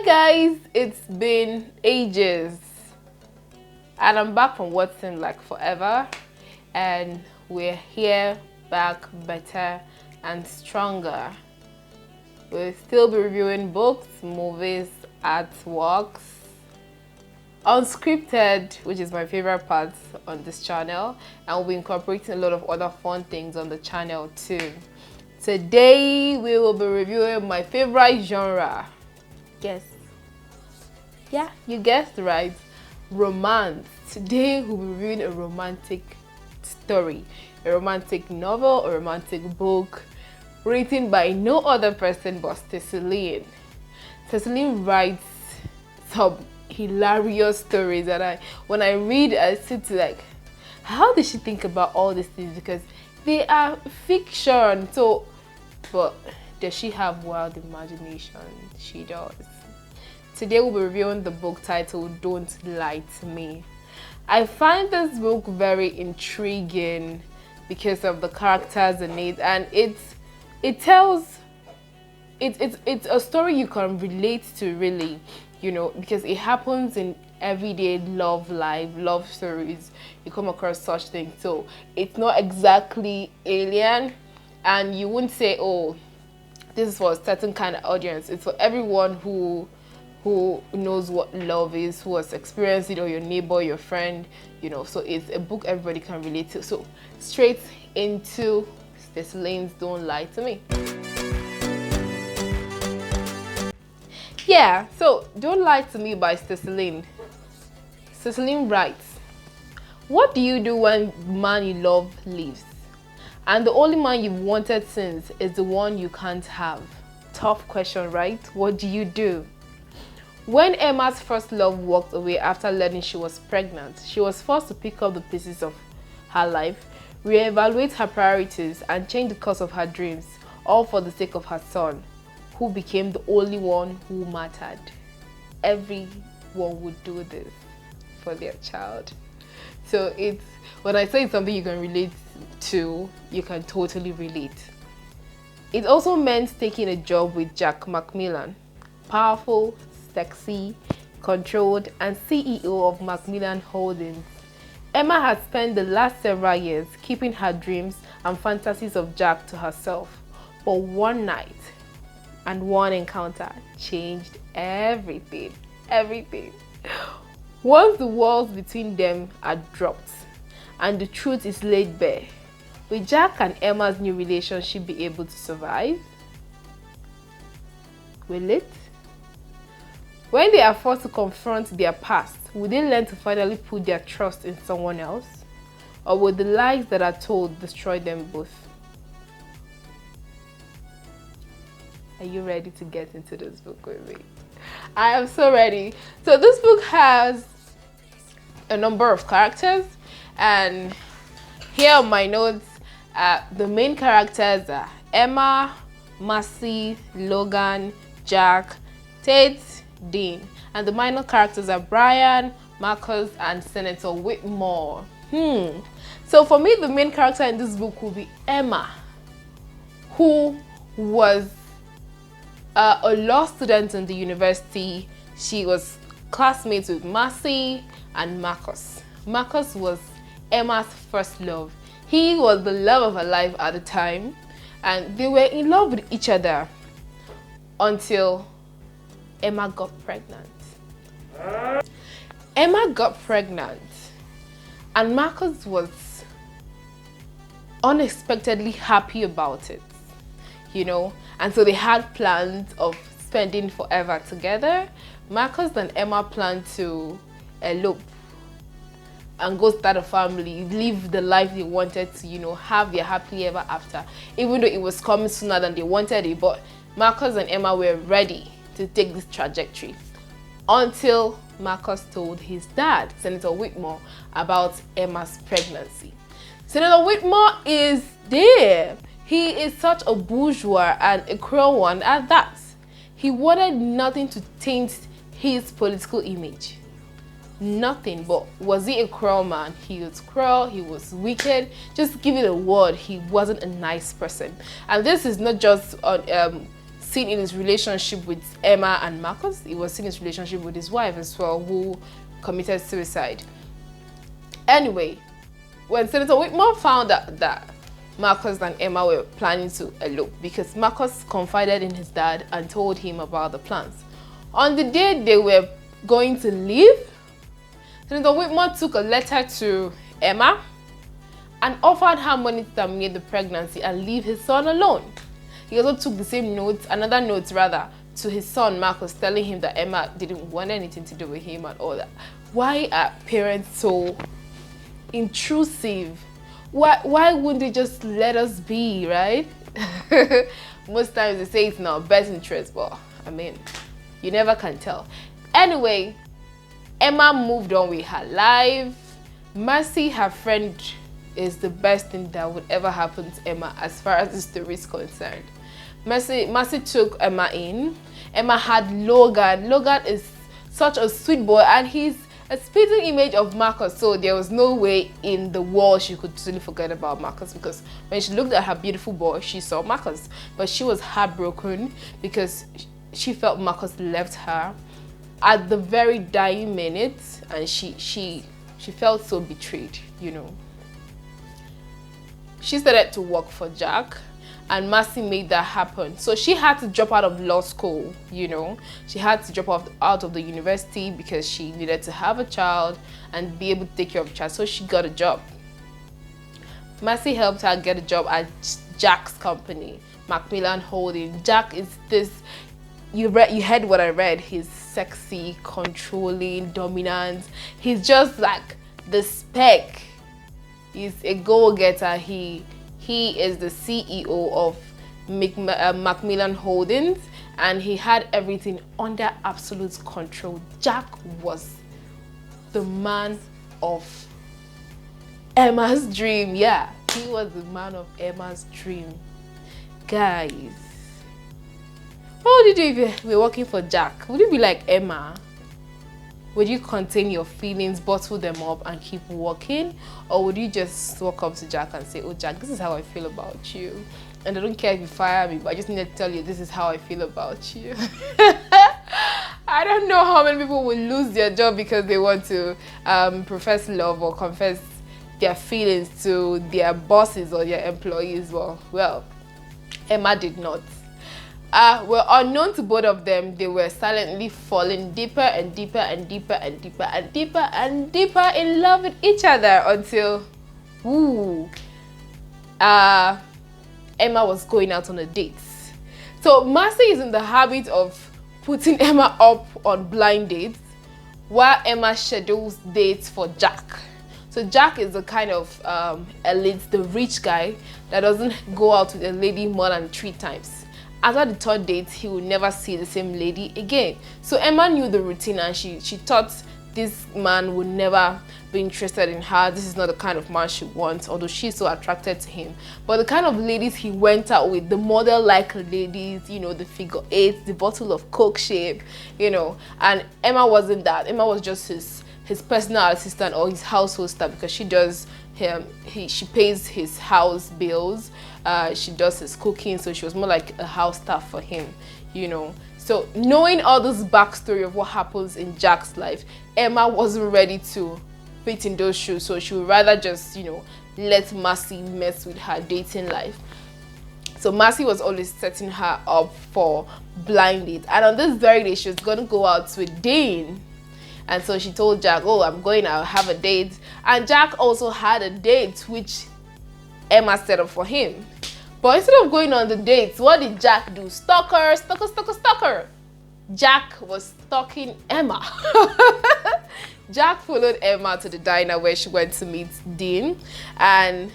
Guys, it's been ages and I'm back from what seemed like forever, and we're here back better and stronger. We'll still be reviewing books, movies, artworks, unscripted, which is my favorite part on this channel, and we'll be incorporating a lot of other fun things on the channel too. Today we will be reviewing my favorite genre. Guess. Yeah, you guessed right. Romance. Today we'll be reviewing a romantic story, a romantic novel, a romantic book written by no other person but Stacey Lynn. Stacey Lynn writes some hilarious stories that when I read, I sit like, how did she think about all these things? Because they are fiction. So, but does she have wild imagination? She does. Today we'll be reviewing the book titled Don't Lie to Me. I find this book very intriguing because of the characters in it, and it's a story you can relate to, really, you know, because it happens in everyday love stories. You come across such things, so it's not exactly alien, and you wouldn't say, oh, this is for a certain kind of audience. It's for everyone who knows what love is, who has experienced it, or your neighbor, your friend, you know. So it's a book everybody can relate to. So straight into Stacey Lynn's Don't Lie to Me. Yeah, so Don't Lie to Me by Stacey Lynn. Stacey Lynn writes, what do you do when the man you love leaves? And the only man you've wanted since is the one you can't have. Tough question, right? What do you do? When Emma's first love walked away after learning she was pregnant, she was forced to pick up the pieces of her life, reevaluate her priorities, and change the course of her dreams, all for the sake of her son, who became the only one who mattered. Everyone would do this for their child. So it's, when I say it's something you can relate to, you can totally relate. It also meant taking a job with Jack Macmillan, powerful, sexy, controlled, and CEO of Macmillan Holdings. Emma had spent the last several years keeping her dreams and fantasies of Jack to herself. But one night and one encounter changed everything. Everything. Once the walls between them are dropped and the truth is laid bare, will Jack and Emma's new relationship be able to survive? Will it? When they are forced to confront their past, will they learn to finally put their trust in someone else? Or will the lies that are told destroy them both? Are you ready to get into this book with me? I am so ready. So this book has a number of characters, and here on my notes, the main characters are Emma, Marcy, Logan, Jack, Tate, Dean, and the minor characters are Brian, Marcus, and Senator Whitmore. So for me, the main character in this book will be Emma, who was a law student in the university. She was classmates with Marcy and Marcus. Marcus was Emma's first love. He was the love of her life at the time, and they were in love with each other until Emma got pregnant. Emma got pregnant, and Marcus was unexpectedly happy about it, you know, and so they had plans of spending forever together. Marcus and Emma planned to elope and go start a family, live the life they wanted to, you know, have their happily ever after, even though it was coming sooner than they wanted it. But Marcus and Emma were ready to take this trajectory until Marcus told his dad, Senator Whitmore, about Emma's pregnancy. Senator Whitmore is there. He is such a bourgeois and a cruel one at that. He wanted nothing to taint his political image. Nothing. But was he a cruel man? He was cruel, he was wicked. Just give it a word, he wasn't a nice person. And this is not just on seen in his relationship with Emma and Marcus. It was seen in his relationship with his wife as well, who committed suicide. Anyway, when Senator Whitmore found out that Marcus and Emma were planning to elope, because Marcus confided in his dad and told him about the plans. On the day they were going to leave, Senator Whitmore took a letter to Emma and offered her money to terminate the pregnancy and leave his son alone. He also took the same note, another note rather, to his son Marcus, telling him that Emma didn't want anything to do with him and all that. Why are parents so intrusive? Why wouldn't they just let us be, right? Most times they say it's in our best interest, but I mean, you never can tell. Anyway, Emma moved on with her life. Mercy, her friend, is the best thing that would ever happen to Emma as far as the story is concerned. Mercy took Emma in. Emma had Logan. Logan is such a sweet boy, and he's a spitting image of Marcus, so there was no way in the world she could totally forget about Marcus, because when she looked at her beautiful boy, she saw Marcus. But she was heartbroken because she felt Marcus left her at the very dying minute, and she felt so betrayed, you know. She started to work for Jack, and Mercy made that happen. So she had to drop out of law school, you know. She had to drop out of the university because she needed to have a child and be able to take care of the child. So she got a job. Mercy helped her get a job at Jack's company, Macmillan Holding. Jack is this, you heard what I read. He's sexy, controlling, dominant. He's just like the spec. He's a go-getter. He is the CEO of Macmillan Holdings, and he had everything under absolute control. Jack was the man of Emma's dream. Yeah, he was the man of Emma's dream. Guys, what would you do if you were working for Jack? Would you be like Emma? Would you contain your feelings, bottle them up, and keep walking? Or would you just walk up to Jack and say, oh Jack, this is how I feel about you, and I don't care if you fire me, but I just need to tell you this is how I feel about you. I don't know how many people will lose their job because they want to profess love or confess their feelings to their bosses or their employees. Well, Emma did not. Well, unknown to both of them, they were silently falling deeper and deeper and deeper and deeper and deeper and deeper in love with each other until, Emma was going out on a date. So Mercy is in the habit of putting Emma up on blind dates while Emma schedules dates for Jack. So Jack is the kind of elite, the rich guy that doesn't go out with a lady more than 3 times. After the 3rd date, he would never see the same lady again. So Emma knew the routine, and she thought this man would never be interested in her. This is not the kind of man she wants, although she's so attracted to him. But the kind of ladies he went out with, the model-like ladies, you know, the figure 8, the bottle of Coke shape, you know. And Emma wasn't that. Emma was just his personal assistant or his household staff, because she does she pays his house bills, she does his cooking, so she was more like a house staff for him, you know. So knowing all this backstory of what happens in Jack's life, Emma wasn't ready to fit in those shoes, so she would rather just, you know, let Mercy mess with her dating life. So Mercy was always setting her up for blind date, and on this very day she was going to go out with Dean. And so she told Jack, oh, I'm going to have a date. And Jack also had a date, which Emma set up for him. But instead of going on the dates, what did Jack do? Stalker, stalker, stalker, stalker. Jack was stalking Emma. Jack followed Emma to the diner where she went to meet Dean. And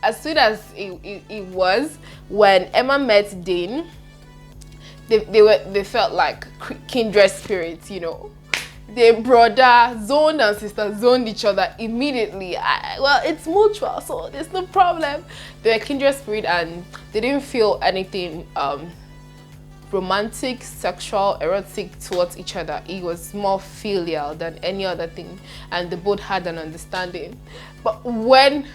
as soon as it was, when Emma met Dean, they felt like kindred spirits, you know. Their brother zoned and sister zoned each other immediately. Well, it's mutual, so there's no problem. They were kindred spirit, and they didn't feel anything romantic, sexual, erotic towards each other. It was more filial than any other thing, and they both had an understanding. But when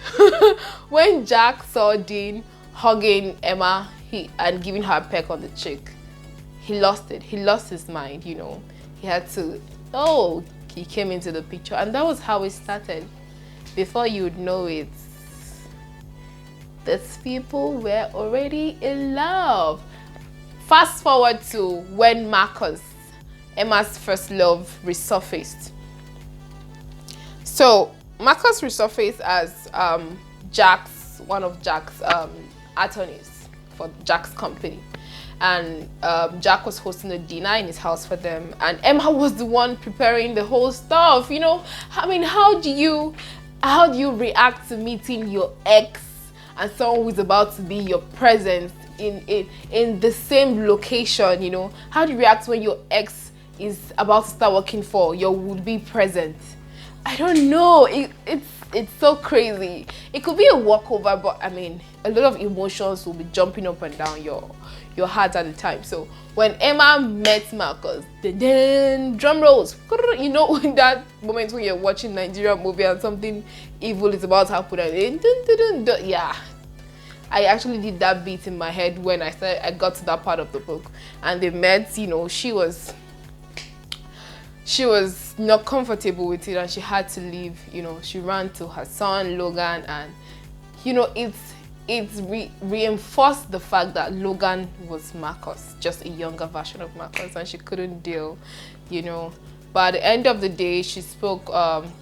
when Jack saw Dean hugging Emma and giving her a peck on the cheek, he lost it. He lost his mind, you know. He had to, oh, he came into the picture, and that was how it started. Before you'd know it, these people were already in love. Fast forward to when Marcus, Emma's first love, resurfaced. So Marcus resurfaced as one of Jack's attorneys for Jack's company, and Jack was hosting a dinner in his house for them, and Emma was the one preparing the whole stuff. You know, I mean, how do you react to meeting your ex and someone who's about to be your present in the same location? You know, how do you react when your ex is about to start working for your would-be present? I don't know. It's so crazy. It could be a walkover, but I mean, a lot of emotions will be jumping up and down your heart at the time. So when Emma met Marcus, then drum rolls. You know, in that moment when you're watching Nigerian movie and something evil is about to happen, and yeah. I actually did that beat in my head when I got to that part of the book, and they met. You know, she was not comfortable with it, and she had to leave. You know, she ran to her son Logan, and you know, it's reinforced the fact that Logan was Marcus, just a younger version of Marcus, and she couldn't deal, you know. But at the end of the day, she spoke.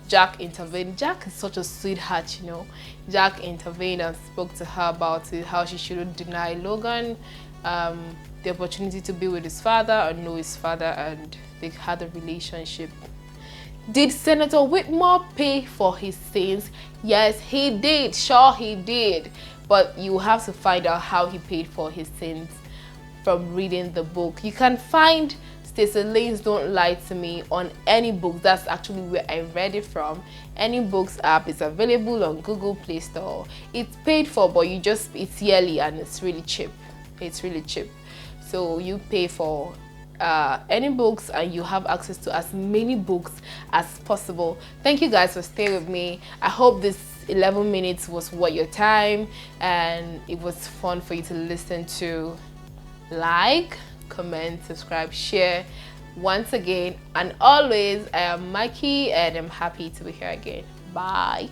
Jack intervened. Jack is such a sweetheart, you know. Jack intervened and spoke to her about it, how she shouldn't deny Logan the opportunity to be with his father or know his father, and they had a relationship. Did Senator Whitmore pay for his sins? Yes, he did. Sure, he did. But you have to find out how he paid for his sins from reading the book. You can find Stacey Lynn's Don't Lie to Me on any book. That's actually where I read it from. Any books app is available on Google Play Store. It's paid for, but it's yearly and it's really cheap. It's really cheap. So you pay for any books and you have access to as many books as possible. Thank you guys for staying with me. I hope this 11 minutes was worth your time and it was fun for you to listen to. Like, comment, subscribe, share. Once again and always, I am Mikey and I'm happy to be here again. Bye.